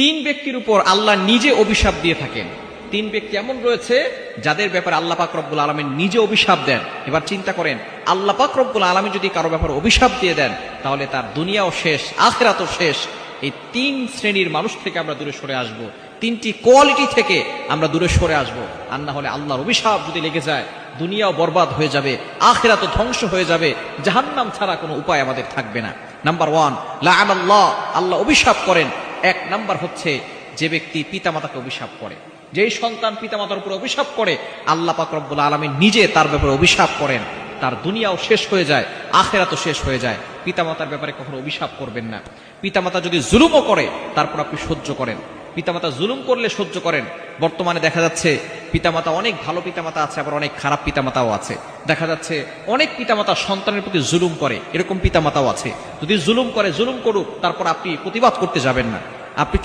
তিন ব্যক্তির উপর আল্লাহ নিজে অভিশাপ দিয়ে থাকেন। তিন ব্যক্তি এমন রয়েছে যাদের ব্যাপারে আল্লাহ পাক রব্বুল আলামিন নিজে অভিশাপ দেন। এবার চিন্তা করেন, আল্লাহ পাক রব্বুল আলামিন যদি কারো ব্যাপারে অভিশাপ দিয়ে দেন, তাহলে তার দুনিয়াও শেষ, আখিরাতও শেষ। এই তিন শ্রেণীর মানুষ থেকে আমরা দূরে সরে আসব, তিনটি কোয়ালিটি থেকে আমরা দূরে সরে আসব। আর না হলে আল্লাহর অভিশাপ যদি লেগে যায়, দুনিয়াও বরবাদ হয়ে যাবে, আখিরাতও ধ্বংস হয়ে যাবে, জাহান্নাম ছাড়া কোনো উপায় আমাদের থাকবে না। নাম্বার ওয়ান, লাআনাল্লাহ, আল্লাহ অভিশাপ করেন। এক নাম্বার হচ্ছে যে ব্যক্তি পিতামাতাকে অভিশাপ করে, যেই সন্তান পিতামাতার উপর অভিশাপ করে, আল্লাহ পাক রব্বুল আলামিন নিজে তার ব্যাপারে অভিশাপ করেন। তার দুনিয়াও শেষ হয়ে যায়, আখিরাতও শেষ হয়ে যায়। পিতামাতার ব্যাপারে কখনো অভিশাপ করবেন না। পিতামাতা যদি জুলুমও করে, তারপর আপনি সহ্য করেন। পিতামাতা জুলুম করলে সহ্য করেন। বর্তমানে দেখা যাচ্ছে পিতামাতা, অনেক ভালো পিতামাতা আছে, আবার অনেক খারাপ পিতামাতাও আছে। দেখা যাচ্ছে অনেক পিতামাতা সন্তানের প্রতি জুলুম করে, এরকম পিতামাতাও আছে। যদি জুলুম করে, জুলুম করুক, তারপর আপনি প্রতিবাদ করতে যাবেন না। আপনি